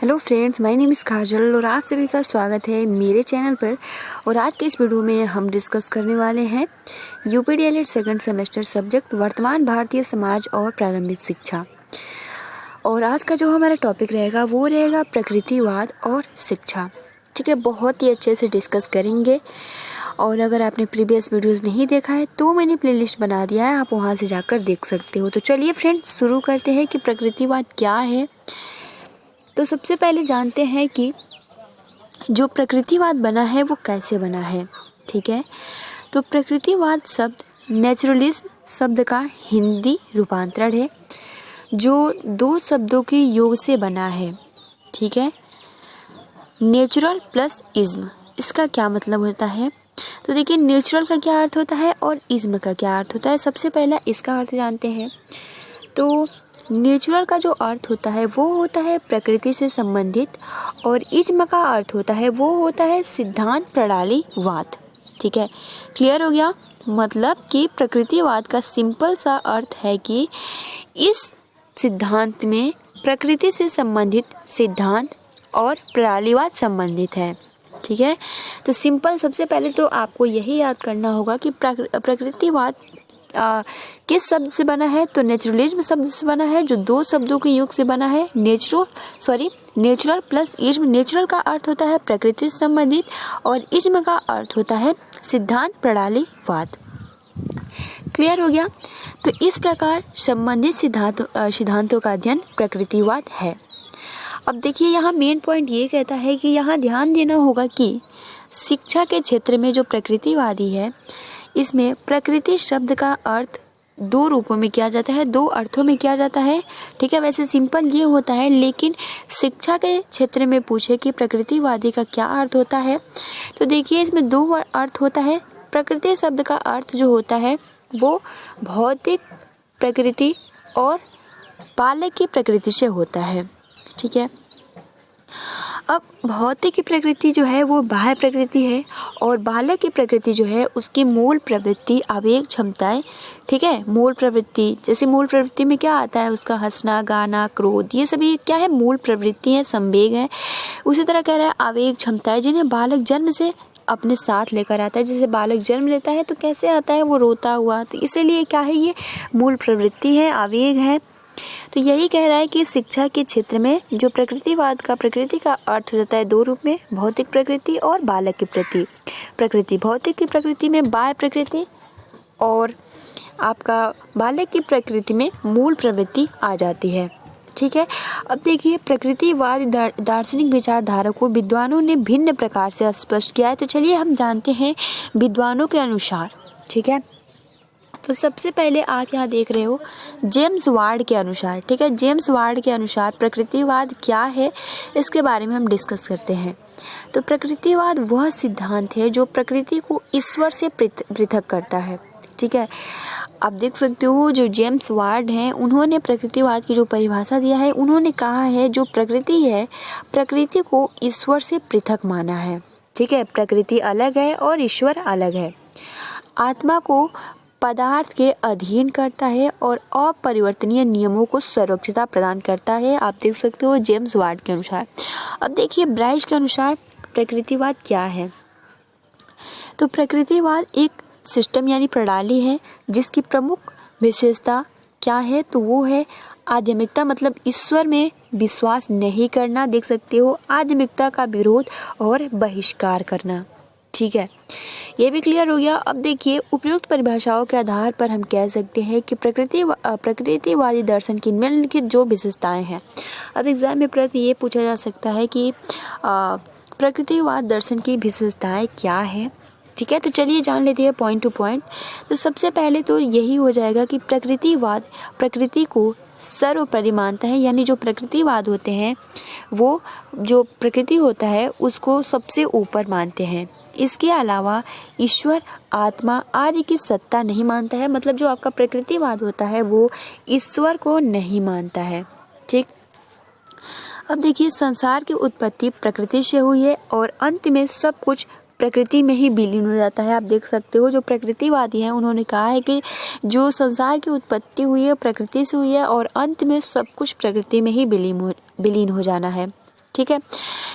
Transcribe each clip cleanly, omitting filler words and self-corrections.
Hello friends, my name is Kajal और आप सभी का स्वागत है मेरे चैनल पर। और आज के इस वीडियो में हम डिस्कस करने वाले हैं यूपीडीएलएड सेकंड सेमेस्टर सब्जेक्ट वर्तमान भारतीय समाज और प्रारंभिक शिक्षा। और आज का जो हमारा टॉपिक रहेगा वो रहेगा प्रकृतिवाद और शिक्षा। ठीक है, बहुत ही अच्छे से डिस्कस करेंगे। और अगर आपने प्रीवियस वीडियोस नहीं देखा है तो मैंने प्लेलिस्ट बना दिया है, आप वहाँ से जाकर देख सकते हो। तो चलिए फ्रेंड्स शुरू करते हैं कि प्रकृतिवाद क्या है। तो सबसे पहले जानते हैं कि जो प्रकृतिवाद बना है वो कैसे बना है। ठीक है, तो प्रकृतिवाद शब्द नेचुरलिज्म शब्द का हिंदी रूपांतरण है जो दो शब्दों के योग से बना है। ठीक है, नेचुरल प्लस इज्म, इसका क्या मतलब होता है? तो देखिए, नेचुरल का क्या अर्थ होता है और इज्म का क्या अर्थ होता है। सबसे पहला इसका अर्थ जानते हैं। तो नेचुरल का जो अर्थ होता है वो होता है प्रकृति से संबंधित, और इज्म का अर्थ होता है वो होता है सिद्धांत प्रणालीवाद। ठीक है, क्लियर हो गया? मतलब कि प्रकृतिवाद का सिंपल सा अर्थ है कि इस सिद्धांत में प्रकृति से संबंधित सिद्धांत और प्रणालीवाद संबंधित है। ठीक है, तो सिंपल सबसे पहले तो आपको यही याद करना होगा कि प्रकृतिवाद किस शब्द से बना है। तो नेचुरलिज्म शब्द से बना है जो दो शब्दों के योग से बना है। Natural plus ism. नेचुरल का अर्थ होता है प्रकृति से संबंधित और इज्म का अर्थ होता है सिद्धांत प्रणालीवाद। क्लियर हो गया? तो इस प्रकार संबंधित सिद्धांतों का अध्ययन प्रकृतिवाद है। अब देखिए, यहाँ मेन पॉइंट ये कहता है कि यहाँ ध्यान देना होगा कि शिक्षा के क्षेत्र में जो प्रकृतिवादी है इसमें प्रकृति शब्द का अर्थ दो रूपों में किया जाता है, दो अर्थों में किया जाता है। ठीक है, वैसे सिंपल ये होता है, लेकिन शिक्षा के क्षेत्र में पूछे कि प्रकृतिवादी का क्या अर्थ होता है, तो देखिए इसमें दो अर्थ होता है। प्रकृति शब्द का अर्थ जो होता है वो भौतिक प्रकृति और बालक की प्रकृति से होता है। ठीक है, अब भौतिक की प्रकृति जो है वो बाह्य प्रकृति है और बालक की प्रकृति जो है उसकी मूल प्रवृत्ति, आवेग, क्षमताएं। ठीक है, मूल प्रवृत्ति, जैसे मूल प्रवृत्ति में क्या आता है, उसका हंसना, गाना, क्रोध, ये सभी क्या है, मूल प्रवृत्ति है, संवेग है। उसी तरह कह रहा है आवेग, क्षमताएं जिन्हें बालक जन्म से अपने साथ लेकर आता है। जैसे बालक जन्म लेता है तो कैसे आता है, वो रोता हुआ, तो इसीलिए क्या है, ये मूल प्रवृत्ति है, आवेग है। तो यही कह रहा है कि शिक्षा के क्षेत्र में जो प्रकृतिवाद का प्रकृति का अर्थ होता है दो रूप में, भौतिक प्रकृति और बालक की प्रकृति। भौतिक की प्रकृति में बाह्य प्रकृति और आपका बालक की प्रकृति में मूल प्रवृत्ति आ जाती है। ठीक है, अब देखिए प्रकृतिवाद दार्शनिक विचारधारा को विद्वानों ने भिन्न प्रकार से स्पष्ट किया है। तो चलिए हम जानते हैं विद्वानों के अनुसार। ठीक है, तो सबसे पहले आप यहाँ देख रहे हो जेम्स वार्ड के अनुसार। ठीक है, जेम्स वार्ड के अनुसार प्रकृतिवाद क्या है इसके बारे में हम डिस्कस करते हैं। तो प्रकृतिवाद वह सिद्धांत है जो प्रकृति को ईश्वर से पृथक करता है। ठीक है, आप देख सकते हो जो जेम्स वार्ड हैं उन्होंने प्रकृतिवाद की जो परिभाषा दिया है, उन्होंने कहा है जो प्रकृति है प्रकृति को ईश्वर से पृथक माना है। ठीक है, प्रकृति अलग है और ईश्वर अलग है। आत्मा को पदार्थ के अधीन करता है और अपरिवर्तनीय नियमों को सुरक्षिता प्रदान करता है। आप देख सकते हो जेम्स वार्ड के अनुसार। अब देखिए ब्राइस के अनुसार प्रकृतिवाद क्या है। तो प्रकृतिवाद एक सिस्टम यानी प्रणाली है जिसकी प्रमुख विशेषता क्या है, तो वो है आध्यात्मिकता, मतलब ईश्वर में विश्वास नहीं करना। देख सकते हो आध्यात्मिकता का विरोध और बहिष्कार करना। ठीक है, ये भी क्लियर हो गया। अब देखिए उपयुक्त परिभाषाओं के आधार पर हम कह सकते हैं कि प्रकृतिवादी दर्शन की निम्नलिखित जो विशेषताएं हैं। अब एग्जाम में प्रश्न ये पूछा जा सकता है कि प्रकृतिवाद दर्शन की विशेषताएं क्या है। ठीक है, तो चलिए जान लेते हैं पॉइंट टू पॉइंट। तो सबसे पहले तो यही हो जाएगा कि प्रकृतिवाद प्रकृति को सर्वोपरि मानता है, यानी जो प्रकृतिवाद होते हैं वो जो प्रकृति होता है उसको सबसे ऊपर मानते हैं। इसके अलावा ईश्वर, आत्मा आदि की सत्ता नहीं मानता है। मतलब जो आपका प्रकृतिवाद होता है वो ईश्वर को नहीं मानता है। ठीक, अब देखिए संसार की उत्पत्ति प्रकृति से हुई है और अंत में सब कुछ प्रकृति में ही विलीन हो जाता है। आप देख सकते हो जो प्रकृतिवादी हैं उन्होंने कहा है कि जो संसार की उत्पत्ति हुई है प्रकृति से हुई है और अंत में सब कुछ प्रकृति में ही विलीन हो जाना है। ठीक है।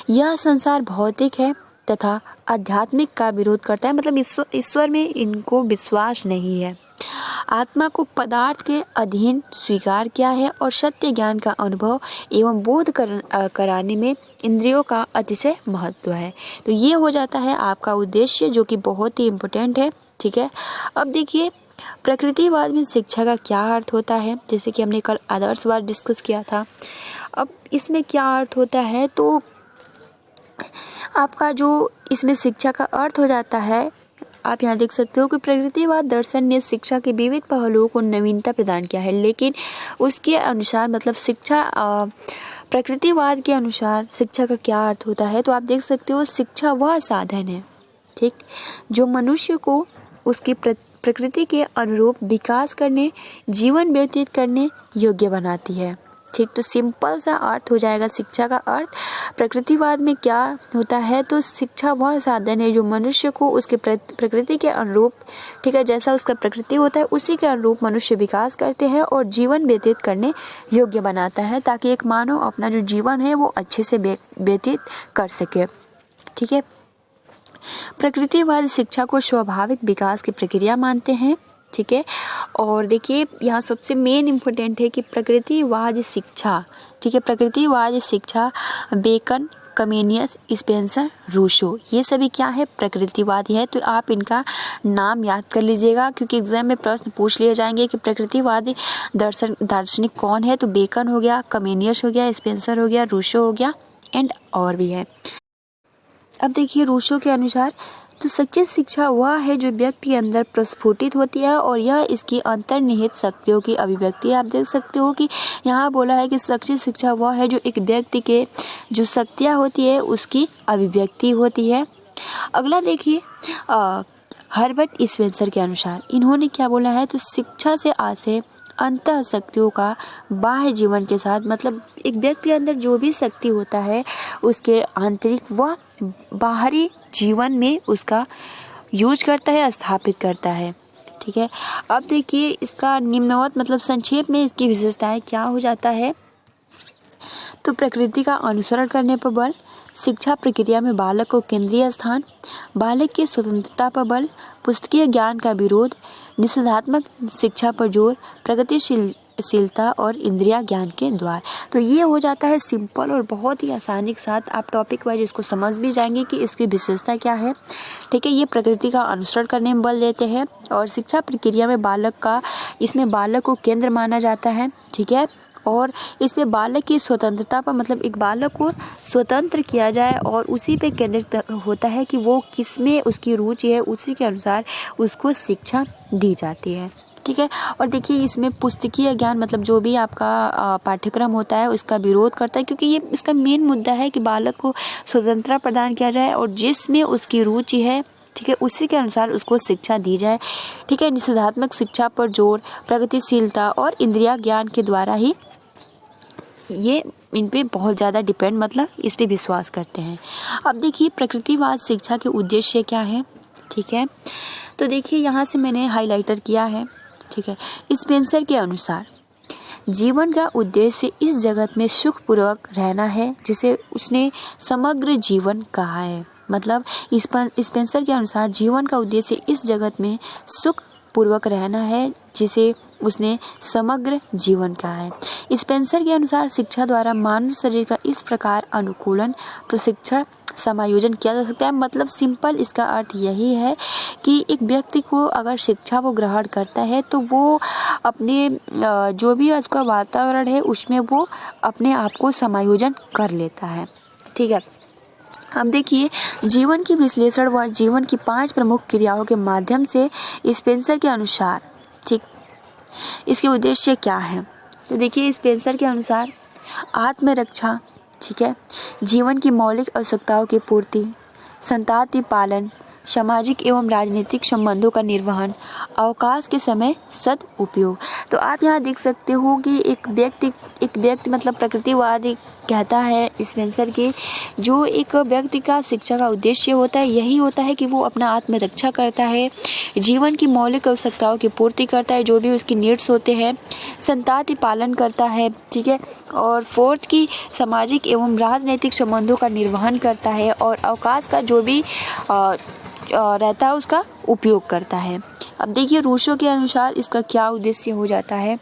यह संसार भौतिक है तथा आध्यात्मिक का विरोध करता है, मतलब ईश्वर में इनको विश्वास नहीं है। आत्मा को पदार्थ के अधीन स्वीकार किया है और सत्य ज्ञान का अनुभव एवं बोध कराने में इंद्रियों का अतिशय महत्व है। तो ये हो जाता है आपका उद्देश्य, जो कि बहुत ही इम्पोर्टेंट है। ठीक है। अब देखिए प्रकृतिवाद में शिक्षा का क्या अर्थ होता है, जैसे कि हमने कल आदर्शवाद डिस्कस किया था। अब इसमें क्या अर्थ होता है, तो आपका जो इसमें शिक्षा का अर्थ हो जाता है, आप यहाँ देख सकते हो कि प्रकृतिवाद दर्शन ने शिक्षा के विविध पहलुओं को नवीनता प्रदान किया है, लेकिन उसके अनुसार मतलब शिक्षा प्रकृतिवाद के अनुसार शिक्षा का क्या अर्थ होता है, तो आप देख सकते हो शिक्षा वह साधन है, ठीक, जो मनुष्य को उसकी प्रकृति के अनुरूप विकास करने, जीवन व्यतीत करने योग्य बनाती है। ठीक, तो सिंपल सा अर्थ हो जाएगा शिक्षा का अर्थ। प्रकृतिवाद में क्या होता है, तो शिक्षा वह साधन है जो मनुष्य को उसके प्रकृति के अनुरूप, ठीक है, जैसा उसका प्रकृति होता है उसी के अनुरूप मनुष्य विकास करते हैं और जीवन व्यतीत करने योग्य बनाता है, ताकि एक मानव अपना जो जीवन है वो अच्छे से व्यतीत कर सके। ठीक है। प्रकृतिवाद शिक्षा को स्वाभाविक विकास की प्रक्रिया मानते हैं। ठीक है। और देखिए यहाँ सबसे मेन इम्पोर्टेंट है कि प्रकृतिवाद शिक्षा, ठीक है, प्रकृतिवाद शिक्षा बेकन, कमेनियस, स्पेंसर, रूसो, ये सभी क्या है, प्रकृतिवादी है। तो आप इनका नाम याद कर लीजिएगा, क्योंकि एग्जाम में प्रश्न पूछ लिए जाएंगे कि प्रकृतिवादी दार्शनिक कौन है। तो बेकन हो गया, कमेनियस हो गया, स्पेंसर हो गया, रूसो हो गया एंड और भी है। अब देखिए रूसो के अनुसार तो सच्ची शिक्षा वह है जो व्यक्ति के अंदर प्रस्फुटित होती है और यह इसकी अंतर्निहित शक्तियों की अभिव्यक्ति है। आप देख सकते हो कि यहाँ बोला है कि सच्ची शिक्षा वह है जो एक व्यक्ति के जो शक्तियाँ होती है उसकी अभिव्यक्ति होती है। अगला देखिए हर्बर्ट स्पेंसर के अनुसार इन्होंने क्या बोला है, तो शिक्षा से आशय अंतः शक्तियों का बाह्य जीवन के साथ, मतलब एक व्यक्ति के अंदर जो भी शक्ति होता है उसके आंतरिक व बाहरी जीवन में उसका यूज करता है, स्थापित करता है। ठीक है। अब देखिए इसका निम्नवत मतलब संक्षेप में इसकी विशेषताएं क्या हो जाता है, तो प्रकृति का अनुसरण करने पर बल, शिक्षा प्रक्रिया में बालक को केंद्रीय स्थान, बालक की स्वतंत्रता पर बल, पुस्तकीय ज्ञान का विरोध, निषेधात्मक शिक्षा पर जोर, प्रगतिशीलता और इंद्रिया ज्ञान के द्वार। तो ये हो जाता है सिंपल और बहुत ही आसानी के साथ आप टॉपिक वाइज इसको समझ भी जाएंगे कि इसकी विशेषता क्या है। ठीक है। ये प्रकृति का अनुसरण करने में बल देते हैं और शिक्षा प्रक्रिया में इसमें बालक को केंद्र माना जाता है। ठीक है। और इसमें बालक की स्वतंत्रता पर, मतलब एक बालक को स्वतंत्र किया जाए और उसी पे केंद्रित होता है कि वो किस में उसकी रुचि है, उसी के अनुसार उसको शिक्षा दी जाती है। ठीक है। और देखिए इसमें पुस्तकीय ज्ञान मतलब जो भी आपका पाठ्यक्रम होता है उसका विरोध करता है, क्योंकि ये इसका मेन मुद्दा है कि बालक को स्वतंत्रता प्रदान किया जाए और जिसमें उसकी रुचि है, ठीक है, उसी के अनुसार उसको शिक्षा दी जाए। ठीक है। निषेधात्मक शिक्षा पर जोर, प्रगतिशीलता और इंद्रिया ज्ञान के द्वारा ही ये इन पे बहुत ज़्यादा डिपेंड, मतलब इस पे विश्वास करते हैं। अब देखिए प्रकृतिवाद शिक्षा के उद्देश्य क्या है। ठीक है। तो देखिए यहाँ से मैंने हाइलाइटर किया है। ठीक है। स्पेंसर के अनुसार जीवन का उद्देश्य इस जगत में सुखपूर्वक रहना है, जिसे उसने समग्र जीवन कहा है। मतलब स्पेंसर के अनुसार जीवन का उद्देश्य इस जगत में सुख पूर्वक रहना है, जिसे उसने समग्र जीवन कहा है। स्पेंसर के अनुसार शिक्षा द्वारा मानव शरीर का इस प्रकार अनुकूलन, प्रशिक्षण, समायोजन किया जा सकता है। मतलब सिंपल इसका अर्थ यही है कि एक व्यक्ति को अगर शिक्षा वो ग्रहण करता है तो वो अपने जो भी उसका वातावरण है उसमें वो अपने आप को समायोजन कर लेता है। ठीक है। अब देखिए जीवन की विश्लेषण व जीवन की 5 प्रमुख क्रियाओं के माध्यम से स्पेंसर के अनुसार, ठीक, इसके उद्देश्य क्या है। तो देखिए स्पेंसर के अनुसार आत्मरक्षा, ठीक है, जीवन की मौलिक आवश्यकताओं की पूर्ति, संताति पालन, सामाजिक एवं राजनीतिक संबंधों का निर्वहन, अवकाश के समय सदुपयोग। तो आप यहाँ देख सकते हो कि एक व्यक्ति मतलब प्रकृतिवादी कहता है स्पेंसर के, जो एक व्यक्ति का शिक्षा का उद्देश्य होता है यही होता है कि वो अपना आत्मरक्षा करता है, जीवन की मौलिक आवश्यकताओं की पूर्ति करता है, जो भी उसकी नीड्स होते हैं, संतति पालन करता है, ठीक है। और फोर्थ की सामाजिक एवं राजनीतिक संबंधों का निर्वहन करता है, और अवकाश का जो भी रहता है उसका उपयोग करता है। अब देखिए रूसो के अनुसार इसका क्या उद्देश्य हो जाता है।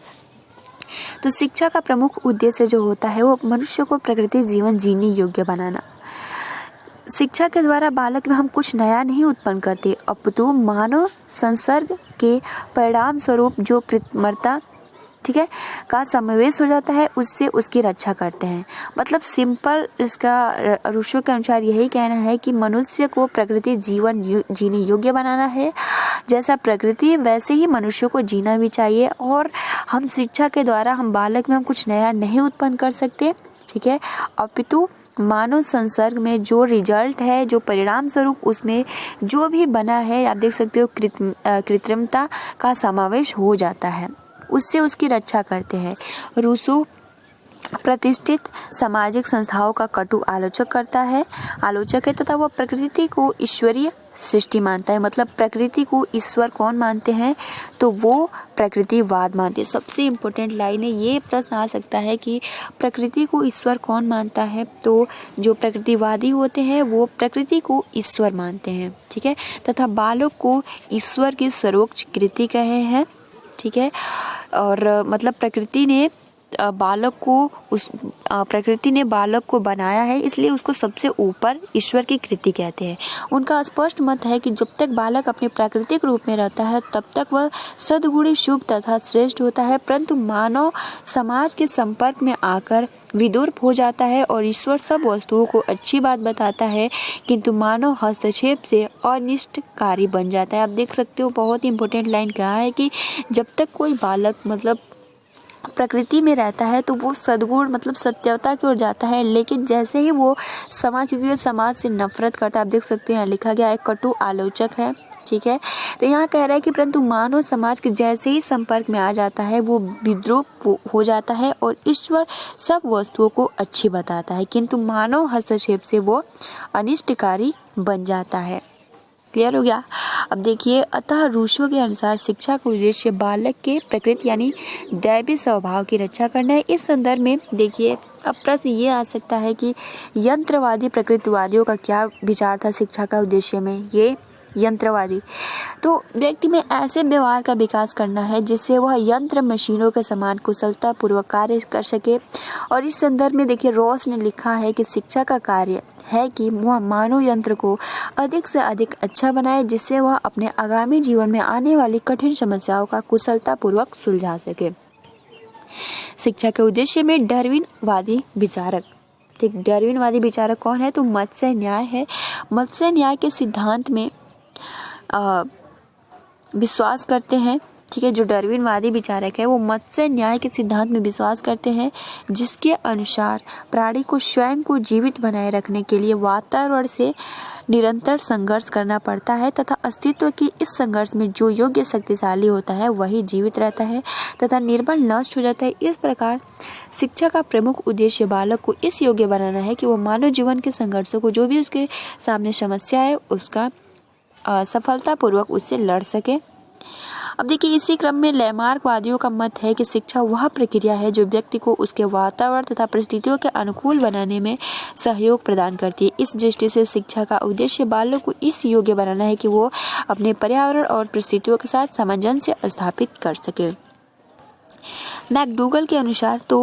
तो शिक्षा का प्रमुख उद्देश्य जो होता है वो मनुष्य को प्रकृति जीवन जीने योग्य बनाना। शिक्षा के द्वारा बालक में हम कुछ नया नहीं उत्पन्न करते, अपितु मानव संसर्ग के परिणाम स्वरूप जो कृत्रिमता, ठीक है, का समावेश हो जाता है उससे उसकी रक्षा करते हैं। मतलब सिंपल इसका रूसो के अनुसार यही कहना है कि मनुष्य को प्रकृति जीवन जीने योग्य बनाना है, जैसा प्रकृति वैसे ही मनुष्य को जीना भी चाहिए। और हम शिक्षा के द्वारा हम बालक में हम कुछ नया नहीं उत्पन्न कर सकते, ठीक है, अपितु मानव संसर्ग में जो रिजल्ट है, जो परिणाम स्वरूप उसमें जो भी बना है, आप देख सकते हो कृत्रिमता का समावेश हो जाता है, उससे उसकी रक्षा करते हैं। रूसो प्रतिष्ठित सामाजिक संस्थाओं का कटु आलोचक है तथा वह प्रकृति को ईश्वरीय सृष्टि मानता है। मतलब प्रकृति को ईश्वर कौन मानते हैं, तो वो प्रकृतिवाद मानते हैं। सबसे इम्पोर्टेंट लाइन है, ये प्रश्न आ सकता है कि प्रकृति को ईश्वर कौन मानता है, तो जो प्रकृतिवादी होते हैं वो प्रकृति को ईश्वर मानते हैं, ठीक है, तथा बालक को ईश्वर की सर्वोच्च कृति कहे हैं, ठीक है। और मतलब प्रकृति ने बालक को बनाया है, इसलिए उसको सबसे ऊपर ईश्वर की कृति कहते हैं। उनका स्पष्ट मत है कि जब तक बालक अपने प्राकृतिक रूप में रहता है तब तक वह सद्गुणी शुभ तथा श्रेष्ठ होता है, परंतु मानव समाज के संपर्क में आकर विदूर्प हो जाता है और ईश्वर सब वस्तुओं को अच्छी बात बताता है, किंतु मानव हस्तक्षेप से अनिष्टकारी बन जाता है। आप देख सकते हो बहुत ही इंपॉर्टेंट लाइन कहा है कि जब तक कोई बालक मतलब प्रकृति में रहता है तो वो सद्गुण मतलब सत्यता की ओर जाता है, लेकिन जैसे ही वो समाज, क्योंकि वो समाज से नफरत करता है, आप देख सकते हैं लिखा गया है कटु आलोचक है, ठीक है। तो यहाँ कह रहा है कि परंतु मानव समाज के जैसे ही संपर्क में आ जाता है वो विद्रूप हो जाता है और ईश्वर सब वस्तुओं को अच्छी बताता है, किंतु मानव हस्तक्षेप से वो अनिष्टकारी बन जाता है। क्लियर हो गया। अब देखिए, अतः रूसो के अनुसार शिक्षा का उद्देश्य बालक के प्रकृति यानी दैवी स्वभाव की रक्षा करना है। इस संदर्भ में देखिए अब प्रश्न ये आ सकता है कि यंत्रवादी प्रकृतिवादियों का क्या विचार था शिक्षा का उद्देश्य में। ये यंत्रवादी तो व्यक्ति में ऐसे व्यवहार का विकास करना है जिससे वह यंत्र मशीनों के समान कुशलता पूर्वक कार्य कर सके। और इस संदर्भ में देखिए रॉस ने लिखा है कि शिक्षा का कार्य है कि वह मानव यंत्र को अधिक से अधिक अच्छा बनाए, जिससे वह अपने आगामी जीवन में आने वाली कठिन समस्याओं का कुशलता पूर्वक सुलझा सके। शिक्षा के उद्देश्य में डार्विनवादी विचारक, ठीक, डार्विनवादी विचारक कौन है, तो मत्स्य न्याय है। मत्स्य न्याय के सिद्धांत में विश्वास करते हैं, ठीक है। जो डार्विनवादी विचारक है वो मत्स्य न्याय के सिद्धांत में विश्वास करते हैं, जिसके अनुसार प्राणी को स्वयं को जीवित बनाए रखने के लिए वातावरण से निरंतर संघर्ष करना पड़ता है तथा अस्तित्व की इस संघर्ष में जो योग्य शक्तिशाली होता है वही जीवित रहता है तथा निर्बल नष्ट हो जाता है। इस प्रकार शिक्षा का प्रमुख उद्देश्य बालक को इस योग्य बनाना है कि वो मानव जीवन के संघर्षों को, जो भी उसके सामने समस्या है, उसका सफलतापूर्वक उससे लड़ सके। अब देखिए इसी क्रम में लैमार्कवादियों का मत है कि शिक्षा वह प्रक्रिया है जो व्यक्ति को उसके वातावरण तथा परिस्थितियों के अनुकूल बनाने में सहयोग प्रदान करती है। इस दृष्टि से शिक्षा का उद्देश्य बालक को इस योग्य बनाना है कि वो अपने पर्यावरण और परिस्थितियों के साथ सामंजस्य स्थापित कर सके। मैकडूगल के अनुसार तो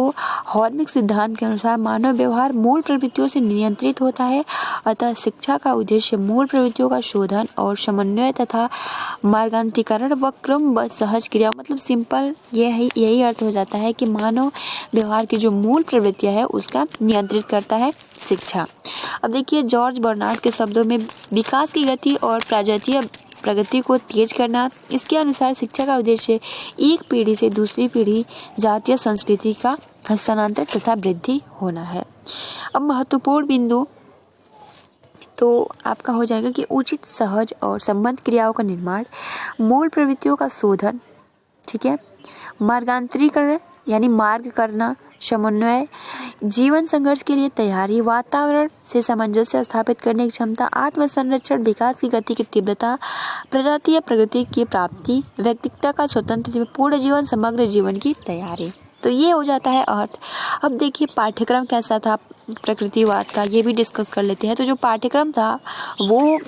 हॉर्मिक सिद्धांत के अनुसार मानव व्यवहार मूल प्रवृत्तियों से नियंत्रित होता है, अतः शिक्षा का उद्देश्य मूल प्रवृत्तियों का शोधन और समन्वय तथा मार्गांतरीकरण व क्रमबद्ध सहज क्रिया, मतलब सिंपल यही अर्थ हो जाता है कि मानव व्यवहार की जो मूल प्रवृत्तियां है उसका नियंत्रित करता है शिक्षा। अब देखिए जॉर्ज बर्नार्ड के शब्दों में विकास की गति और प्रगति को तेज करना, इसके अनुसार शिक्षा का उद्देश्य एक पीढ़ी से दूसरी पीढ़ी जातीय संस्कृति का हस्तांतरण तथा वृद्धि होना है। अब महत्वपूर्ण बिंदु तो आपका हो जाएगा कि उचित, सहज और संबद्ध क्रियाओं का निर्माण, मूल प्रवृत्तियों का शोधन, ठीक है, मार्गांतरीकरण यानी मार्ग करना, समन्वय, जीवन संघर्ष के लिए तैयारी, वातावरण से सामंजस्य स्थापित करने की क्षमता, आत्मसंरक्षण, विकास की गति की तीव्रता, प्रजातीय प्रगति की प्राप्ति, व्यक्तित्व का स्वतंत्र पूर्ण जीवन, समग्र जीवन की तैयारी। तो ये हो जाता है अर्थ। अब देखिए पाठ्यक्रम कैसा था प्रकृतिवाद का, ये भी डिस्कस कर लेते हैं। तो जो पाठ्यक्रम था वो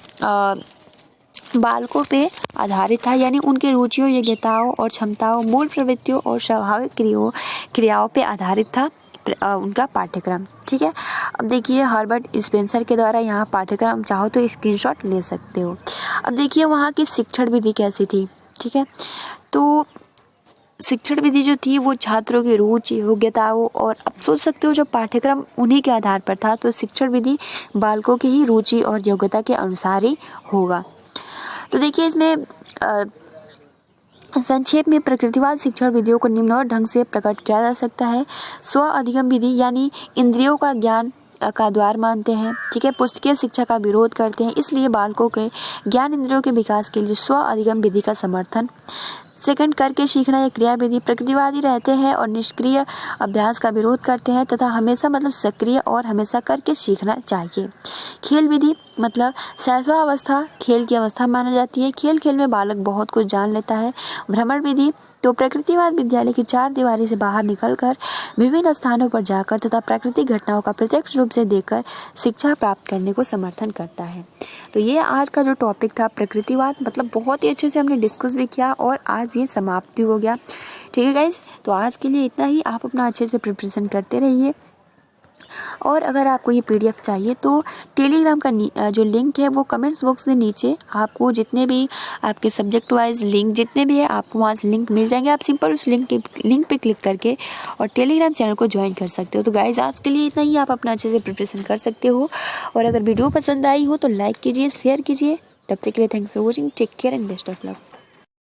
बालकों पे आधारित था, यानी उनके रुचियों, योग्यताओं और क्षमताओं, मूल प्रवृत्तियों और स्वाभाविक क्रियाओं पे आधारित था उनका पाठ्यक्रम, ठीक है। अब देखिए हर्बर्ट स्पेंसर के द्वारा यहाँ पाठ्यक्रम चाहो तो स्क्रीनशॉट ले सकते हो। अब देखिए वहाँ की शिक्षण विधि कैसी थी, ठीक है। तो शिक्षण विधि जो थी वो छात्रों की रुचि, योग्यताओं और अब सोच सकते हो जो पाठ्यक्रम उन्हीं के आधार पर था, तो शिक्षण विधि बालकों की ही रुचि और योग्यता के अनुसार ही होगा। तो देखिए इसमें संक्षेप में प्रकृतिवाद शिक्षण विधियों को निम्नोक्त ढंग से प्रकट किया जा सकता है। स्व अधिगम विधि यानी इंद्रियों का ज्ञान का द्वार मानते हैं, ठीक है। पुस्तकीय शिक्षा का विरोध करते हैं, इसलिए बालकों के ज्ञान इंद्रियों के विकास के लिए स्व अधिगम विधि का समर्थन। सेकंड, करके सीखना या क्रिया विधि, प्रकृतिवादी रहते हैं और निष्क्रिय अभ्यास का विरोध करते हैं तथा हमेशा मतलब सक्रिय और हमेशा करके सीखना चाहिए। खेल विधि मतलब शैशवावस्था खेल की अवस्था माना जाती है, खेल खेल में बालक बहुत कुछ जान लेता है। भ्रमण विधि तो प्रकृतिवाद विद्यालय की चार दीवारी से बाहर निकलकर विभिन्न स्थानों पर जाकर तथा प्राकृतिक घटनाओं का प्रत्यक्ष रूप से देखकर शिक्षा प्राप्त करने को समर्थन करता है। तो ये आज का जो टॉपिक था प्रकृतिवाद, मतलब बहुत ही अच्छे से हमने डिस्कस भी किया और आज ये समाप्ति हो गया, ठीक है गाइज। तो आज के लिए इतना ही, आप अपना अच्छे से प्रिपरेशन करते रहिए। और अगर आपको ये PDF चाहिए तो टेलीग्राम का जो लिंक है वो कमेंट्स बॉक्स में नीचे आपको जितने भी आपके सब्जेक्ट वाइज लिंक जितने भी है आपको वहाँ से लिंक मिल जाएंगे। आप सिंपल उस लिंक पे क्लिक करके और टेलीग्राम चैनल को ज्वाइन कर सकते हो। तो गाइज आज के लिए इतना ही, आप अपना अच्छे से प्रिपरेशन कर सकते हो। और अगर वीडियो पसंद आई हो तो लाइक कीजिए, शेयर कीजिए। तब तक के लिए thanks for watching, take care and best of luck.